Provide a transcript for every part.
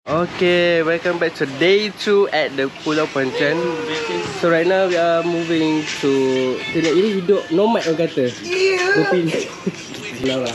Okay, welcome back to day 2 at the Pulau Pancan. So right now we are moving to ini hidup nomad orang kata. Berpindah. Lah.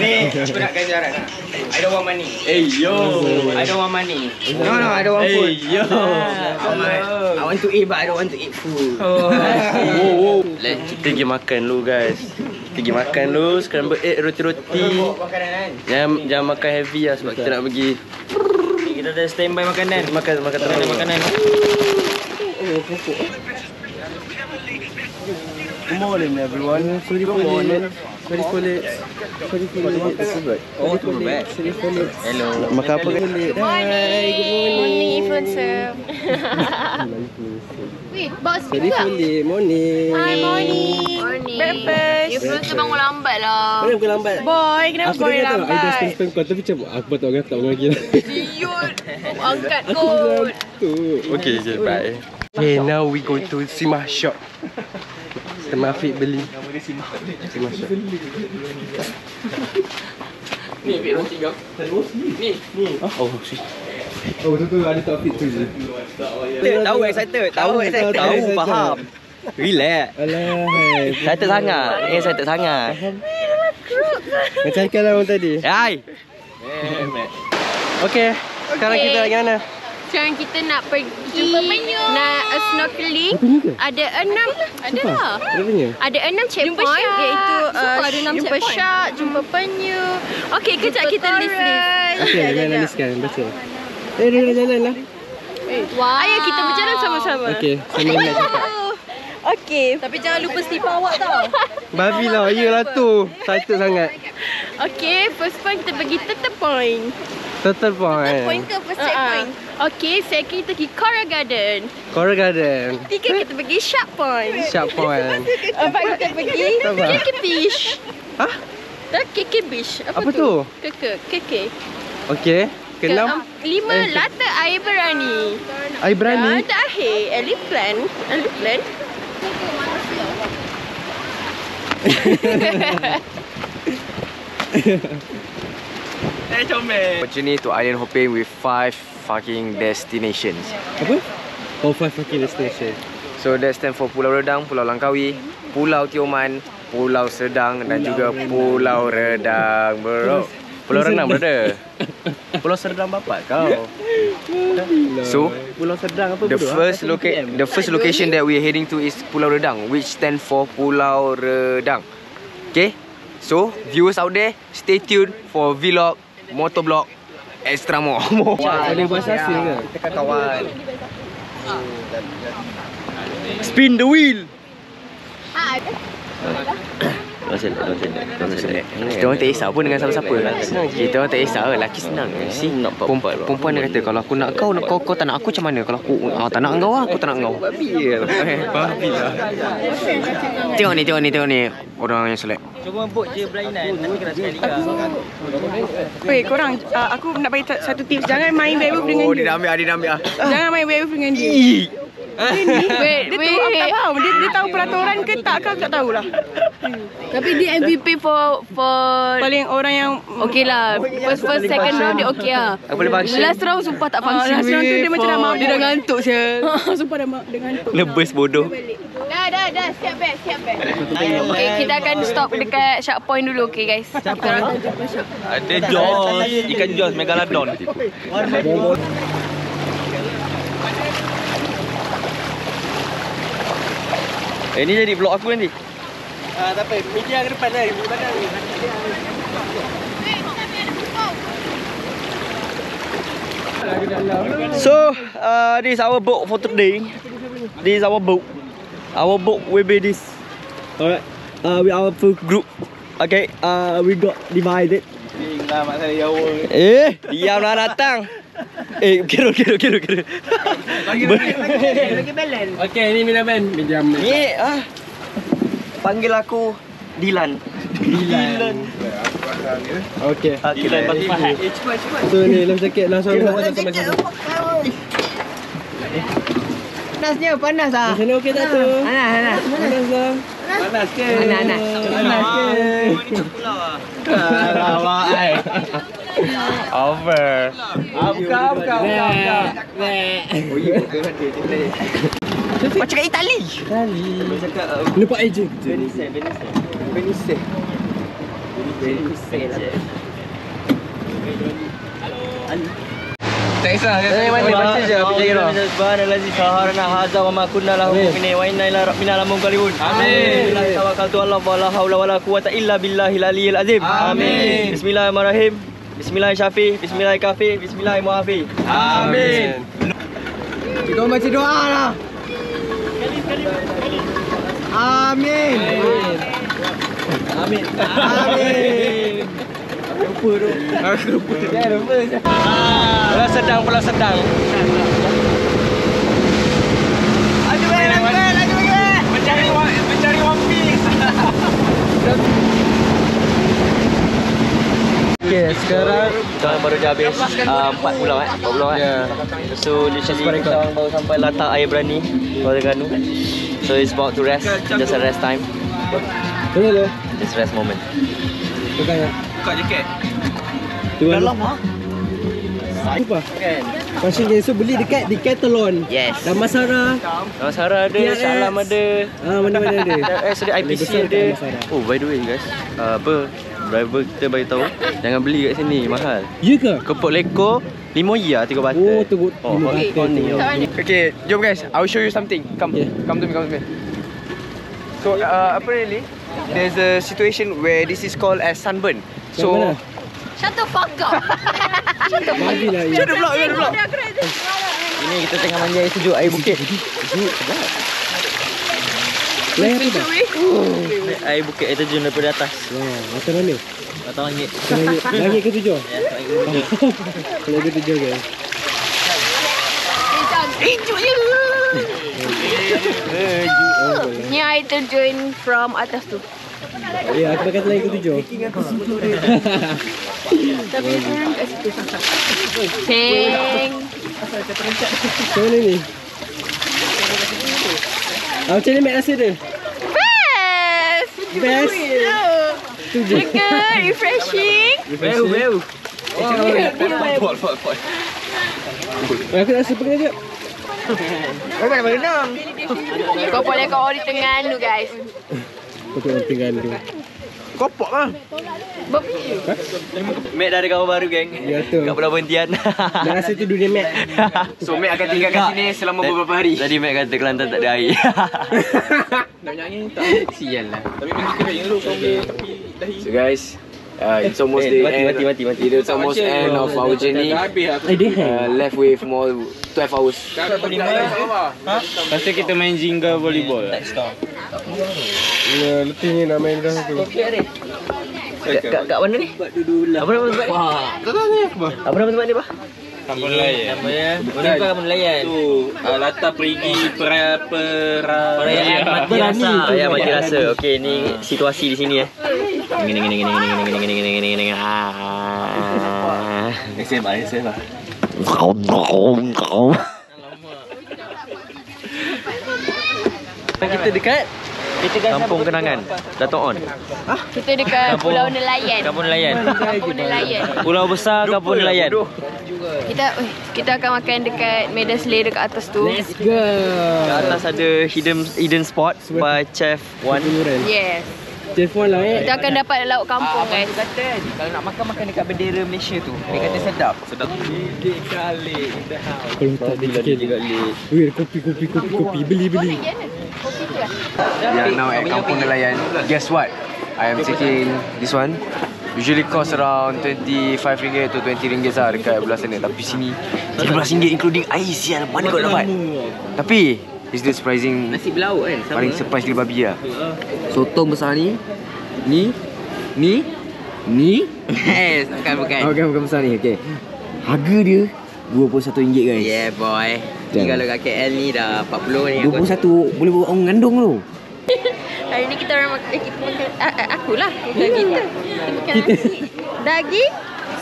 Ni aku nak kasi syarat. I don't want money. Hey yo. I don't want money. No, I don't want food. Hey yo. I want to eat but I don't want to eat food. Wow. Let's kita pergi makan dulu guys. Pergi makan dulu, scramble egg, roti-roti. Makanan kan? Jangan makan heavy lah sebab kita nak pergi. Kita dah standby makanan. Makan terus makanan. Oh, pokok. Good morning everyone. Sorry for late. Sorry for late. Oh, too bad. Sorry for late. Hello. Makan apa kan? Morning. Morning influencer. Wait, bawa Sorry speaker for tak? late. Morning. Hi, morning. Morning. Breakfast. Influencer bangun lambat lah. Mana bukan lambat? Boy, kenapa boy lambat? Aku dah spam kau tapi macam aku patut angkat tak lagi lah. Siut. Angkat kot. Okay, bye. Okay, now we go to Simah shop. Teman Afiq beli. Simah shop. Ni ambil roti kau. Ni. Oh, shit. Oh, betul ada tak Afiq tu je. Tahu excited. Tahu faham. Relax. Alah, Excited sangat. Excited sangat. macam ikan lah orang tadi. Hai. Okay, sekarang kita nak pergi mana? Sekarang kita nak pergi nak snorkeling. Ada 6 ada lah. Ada 6 checkpoint iaitu jumpa shark, jumpa penyu. Okey, kejap kita list. Okay, jangan listkan, baca. Dah jalan lah. Wah. Ayo kita berjalan sama-sama. Okay, sama nak cakap. Okey. Tapi jangan lupa slipper awak tau. Babi lah, iyalah tu. Excited sangat. Okey, first point kita pergi Turtle Point. Turtle Point. Point ke first checkpoint? Okey, second kita pergi Coral Garden. Coral Garden. Tiga kita pergi Shark Point. Shark Point. Empat kita pergi KK Beach. Hah? Tak KK Beach. Apa tu? KK. Okay. Keenam. Lima Latar Air Berani. Air berani. Terakhir Elephant. Journey to island hopping with 5 fucking destinations. Apa? Oh, 5 fucking destination. So that stand for Pulau Redang, Pulau Langkawi, Pulau Tioman, Pulau Sedang dan juga Pulau Redang, bro. Pulau Redang, brother. Pulau Sedang bapak kau. So, Pulau Sedang apa the first location that we are heading to is Pulau Redang, which stand for Pulau Redang. Okay? So, viewers out there, stay tuned for vlog, motovlog, extra more. Ada bahasa asing ke? Kita kawan. Spin the wheel. Don't select. Kita orang tak kisah pun dengan siapa-siapa. Kita orang tak kisah, lelaki senang. Perempuan dia kata, kalau aku nak kau tak nak aku macam mana? Kalau aku tak nak kau, aku tak nak kau. Babi lah. Tengok ni orang yang select. Cuma boat je berlainan, nanti kena sekali lah. Weh, korang, aku nak bagi satu tips. Jangan main werewolf dengan dia. Dia dah ambil. Jangan main werewolf dengan dia. Dia tahu tak faham. Dia tahu peraturan ke tak ke tak tahulah. Tapi dia MVP for Paling orang yang okey lah. First second round dia okey lah. Aku boleh function. Last round sumpah tak function. last round tu dia macam dah mabuk. Dia dah ngantuk je. Sumpah dia ngantuk. Lebes bodoh. Dah. Siap beg. Okay, kita akan stop dekat Shark Point dulu, okay guys. Ada Jaws, ikan Jaws, Megalodon. Ini jadi vlog aku nanti. Tak apa, media ke depan lah. So, this is our boat for today. This is our boat. Our boat will be this. Alright. We are full group. Okay. We got divided. Diamlah datang. Kira. Lagi balance. Okay, ni Media Man. Ni panggil aku Dilan. Okay. Dilan Fahad. So ni life jacket langsung sama. Panas ah. Sana okey tak tu? Panas. Panas ke? Panas ke? Alamak ai. Over. Macam kat Itali. Lupa aja. Tak kisah. Mana baca je apa jadi roh. Subhanallazi saharana hadza wa ma kunna lahu mu'minin wa inna ila rabbina lamunqalibun. Amin. Tawakkaltu ala Allah la haula wala quwwata illa billahil aliyyil azim. Amin. Bismillahirrahmanirrahim. Bismillahirrahmanirrahim. Bismillahirrahmanirrahim. Bismillahirrahmanirrahim. Amin. Kita baca doa lah. Amin. Amin. Amin. Lupa tu. Lupa. Pulau sedang, pulau sedang. Mencari One Piece. Okay, sekarang Kita baru dah habis 4 pulau 4 pulau Ya. So literally kita baru sampai latak air berani Terengganu. So it's about to rest. Just a rest time. Tengok tu. Just rest moment. Bukan ya. Buka jaket. Dalam ah. Apa? Pasal dia so beli dekat Decathlon. Yes. Damansara. Sarah ada, PRS. Salam ada. Mana ada. Ada IPC ada. Oh by the way guys, driver kita bagi tahu jangan beli kat sini, mahal. Ya ke? Kepok leko 5 ya 3 batal. Oh, tu Okay, jom guys. I will show you something. Come, Yeah. come to me. So apparently, there's a situation where this is called as sunburn. So, Shut the fuck up. Bagilah ya. shut the vlog. Ini kita tengah mandi air sejuk, air bukit. Lain apa tak? Air bukit air terjun daripada atas. Wah, macam mana? RM8. Langit ke tujuh? Ya, RM8. Kalau ke tujuh guys. Ni air terjun from atas tu. Ya, aku kata langit ke tujuh. Tapi turun kat situ. Ceng. Macam mana ni? Macam ni Mac rasa dia? Best. Best? Tujuh. Dekat, refreshing. Well. Aku rasa pegang je. Kau boleh kau di tengah tu guys. Kau tengok tinggal tu. kopok lah. Mac dah ada kawan baru geng. Ya tu. Kat Pulau Pontian. Dah rasa tu dunia Mac. So Mac akan tinggal kat sini selama beberapa hari. Tadi Mac kata Kelantan tak ada air. Nak nyanyi tak? Sial lah. Tapi pergi kering dulu kau boleh tepi dahi. So guys, it's almost the end. Mati. It's almost end of our journey. Left with more 12 hours. Lepas tu kita main Jenga volleyball. Ya, letih ni nak main dah tu. Kat mana ni? Apa nama tempat ni? Apa nama tempat ni, Pak? Kampung Layan. Ini bukan Kampung Nelayan. Tu latar perigi perayaan Mati rasa. Ya, mati rasa. Okey, ni situasi di sini ya. Gini. SMA. Kita dekat Kampung Kenangan, Dato' On. Kita dekat Pulau Nelayan. Kampung Nelayan. Kampung Nelayan. Pulau besar Kampung Nelayan. Kita akan makan dekat Medan Selera dekat atas tu. Let's go. Kat atas ada hidden spot by Chef Wan. Yes. Telefon lah Kita akan dapat lauk kampung guys. Kalau nak makan dekat bendera Malaysia tu. Dia kata sedap. Kalau tak ada sikit. Weh, kopi. Beli. Yeah, now at Kampung Nelayan. Guess what? I am taking this one. Usually cost around RM25 to RM20 lah dekat belah sana. Tapi sini RM13 including air sial. Mana kau dapat? Tapi it's the surprising. Nasi belauk kan? Paling surprise gila babi lah. Sotong besar ni. Ni. Yes, bukan besar ni. Okay. Harga dia RM21 guys. Yeah boy. Ni kalau kat KL ni dah 40 ni. 21 boleh bawa orang mengandung tu. Hari ni kita orang makan akulah. Bukan kita. Makan nasi. Daging,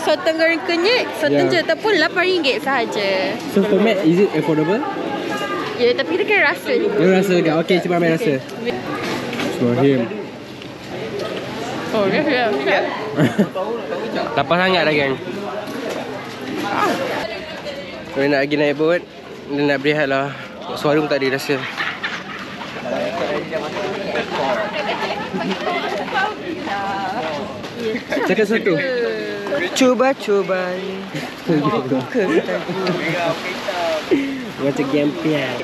sotong goreng kunyit, sotong je ataupun RM8 sahaja. So for Mac, is it affordable? Ya, tapi dia kan rasa juga. Dia rasa juga. Okay, cuba ambil rasa. Bismillahirrahmanirrahim. Oh, ya. Lapar sangat dah geng. Kalau nak pergi naik boat, dia nak berehat lah. Suara pun tak ada rasa. Cakap satu. Cuba. Macam gampian.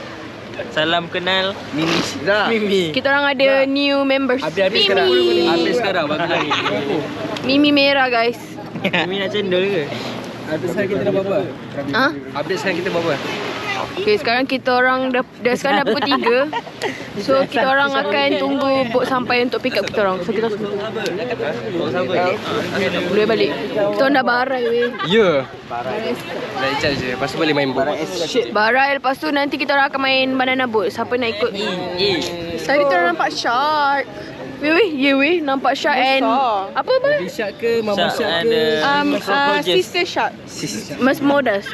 Salam kenal Mimi. Kita orang ada new members. Habis sekarang. Habis sekarang bagi lagi. Mimi merah guys. Mimi nak cendol ke? Habis sekarang kita dah buat apa? Ha? Update sekarang kita buat apa? Okay, sekarang kita orang dah sekarang dah pukul 3. So kita orang akan tunggu boat sampai untuk pick up kita orang. So kita boleh balik. Kita orang dah barai weh. Ya. Nak charge je. Lepas tu boleh main boat. Barai lepas tu nanti kita orang akan main banana boat. Siapa nak ikut? Tadi kita orang nampak shark. Weh, nampak shark and apa? Baby shark ke? Mama shark ke? Sister shark. Mas Modas.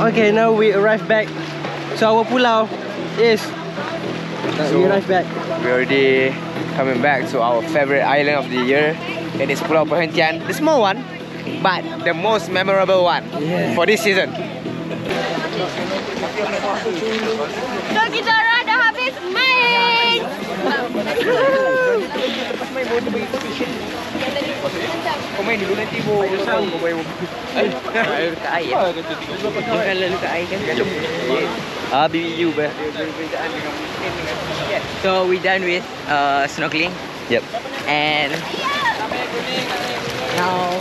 Okay, now we arrive back to our pulau. Yes. We arrive back. We already coming back to our favorite island of the year. That is Pulau Perhentian. The small one, but the most memorable one for this season. So kita orang dah habis main. Kau main dulu nanti bo. Kau main luka air. Kalau luka air kan. BBU ber. So we done with snorkeling. Yep. And now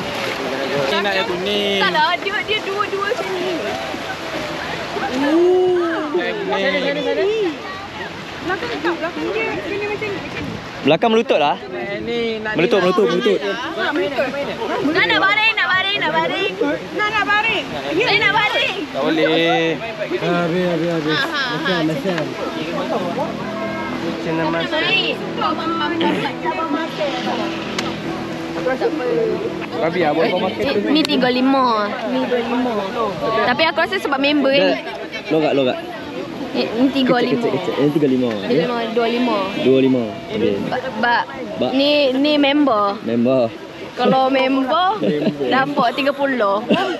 Nak yang kuning. Tak lah, dia dua-dua macam ni. Belakang melutut lah. Melutut. Nak baring. Nak baring. Saya nak baring. Tak boleh. Habis. Macam. Macam nama Babi abang makan tu. Ni 35. Tapi aku rasa sebab member ni. Logat. Ni 35. Ini 35. 25. 25. Okey. Bak. Ni member. Member. Kalau member dapat 30.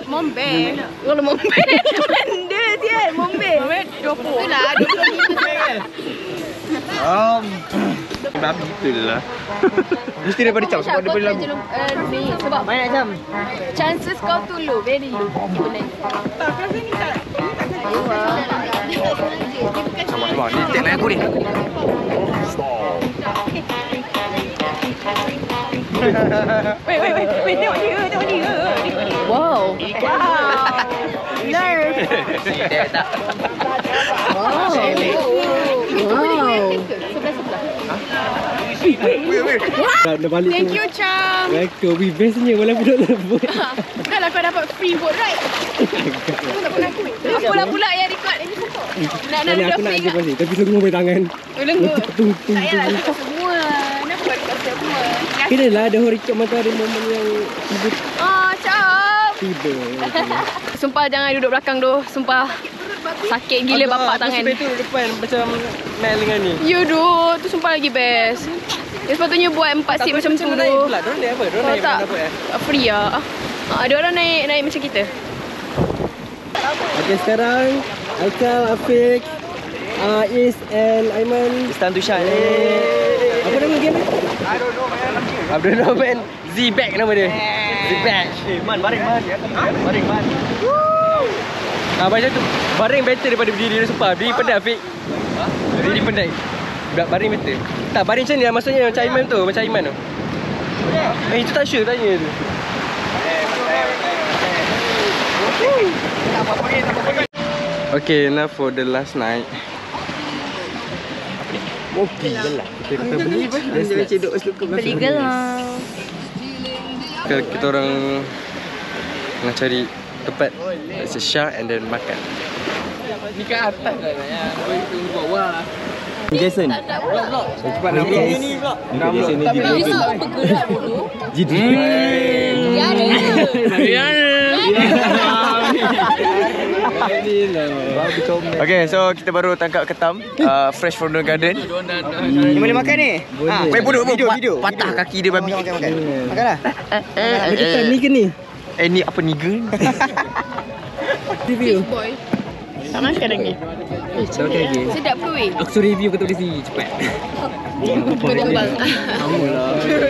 Mombe. Kalau mombe. Benda dia mombe. Mombe 20. Itulah 20. Babi itulah. Mesti daripada jam sebab dia boleh lagu. Ni sebab banyak jam. Chances kau tu low, very low. sama ni tek lain aku ni. Wait, tengok dia. Wow. Nerve. Wow. Dah balik. Thank you, Cham. Welcome. We bestnya walaupun duduk dalam boat. Takkanlah kau dapat free boat ride. Aku tak pernah ikut. Apa pula yang record ini pokok. Nak Aku nak je pasti. Tapi semua boleh tangan. Lenggut. Tung. Tak payah record semua. Kenapa kau record semua? Kira lah ada orang record masa ada momen yang tiba. Cham. Tiba. Sumpah jangan duduk belakang tu. Sumpah. Sakit gila bapak tangan. Aku tu duduk depan macam Mel dengan ni. You do. Tu sumpah lagi best. Dia sepatutnya buat 4 seat macam tu. Diorang naik pula. Diorang naik apa? Diorang naik tak. mana apa Free lah. Ada orang naik macam kita. Okay, sekarang Aikal, Afiq, Is and Aiman. It's time to shine. Apa nama game ni? I don't know man. Z-Back nama dia. Z-Back. Man, baring man. Baring man. Macam tu. Baring better daripada berdiri dia sumpah. Berdiri pendek Afiq. Berdiri pendek. Baring better. Tak, baring macam ni lah. Maksudnya macam Aiman tu. Macam Aiman tu. Itu tak sure tanya tu. Okay, now for the last night. Mobil lah. Kita beli apa? Beli gelang. Kita orang nak cari tempat sesyak and then makan. Ni kat atas lah ya. Buat bawah lah. Jason. Cepat nak vlog. Jason ni Tapi Rizal bergerak dulu. Okay, so kita baru tangkap ketam fresh from the garden. Ni boleh makan ni? Weh bodoh, video. Patah kaki dia babi. Makanlah. Ni ke ni? Ni apa niga? Review. Boy. Tak makan lagi. Sedap ke weh? Aku suruh review kata boleh cepat. Kebal.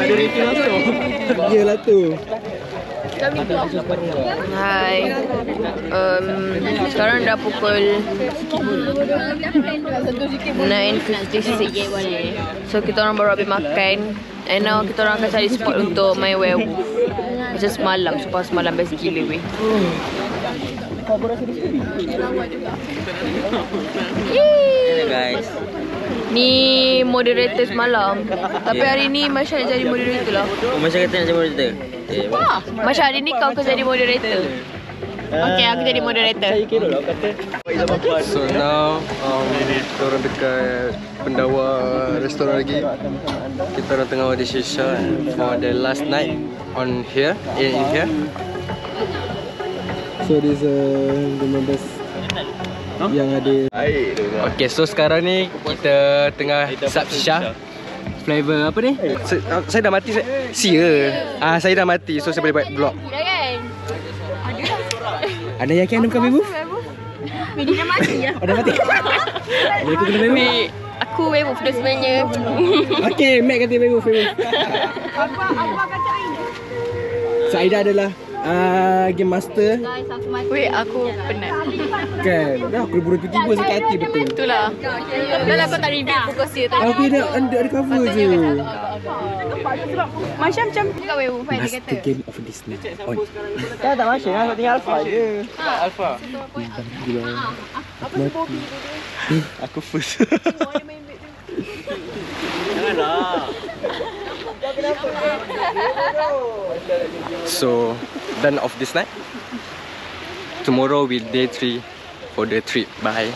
Ada review langsung. Iyalah tu. Hai. Sekarang dah pukul 9:56. So kita orang baru habis makan. And now kita orang akan cari spot untuk main werewolf. Macam semalam. Supaya semalam best gila weh. Guys. Ni moderator semalam. Tapi hari ni Masya nak jadi moderator lah. Macam kata nak jadi cerita. Masya hari ni kau jadi moderator. Okay, aku jadi moderator. So now kita orang dekat Pendawa restoran lagi. Kita orang tengah audition shot for the last night on here in here. So this the members yang ada. Okay, so sekarang ni kita tengah hisap shisha. Flavor apa ni? Saya dah mati. Saya dah mati. So saya boleh buat vlog. Dah kan? Ada yang kena bukan werewolf? Medi dah mati ya. Dah mati. Boleh aku kena werewolf? Aku werewolf dah sebenarnya. Okay, Mac kata werewolf. So Aida adalah game master. Weh, aku penat. Kan? Dah aku buru tiba-tiba sakit hati betul. Itulah. Dah lah kau tak reveal pukul sia tadi. Aku dah under cover je. Macam kau werewolf kan dia kata. Master game of this night. On. Kan tak masuk lah, tinggal alpha je. Alpha. Aku first. Janganlah. So, done of this night. Tomorrow will day 3 for the trip. Bye.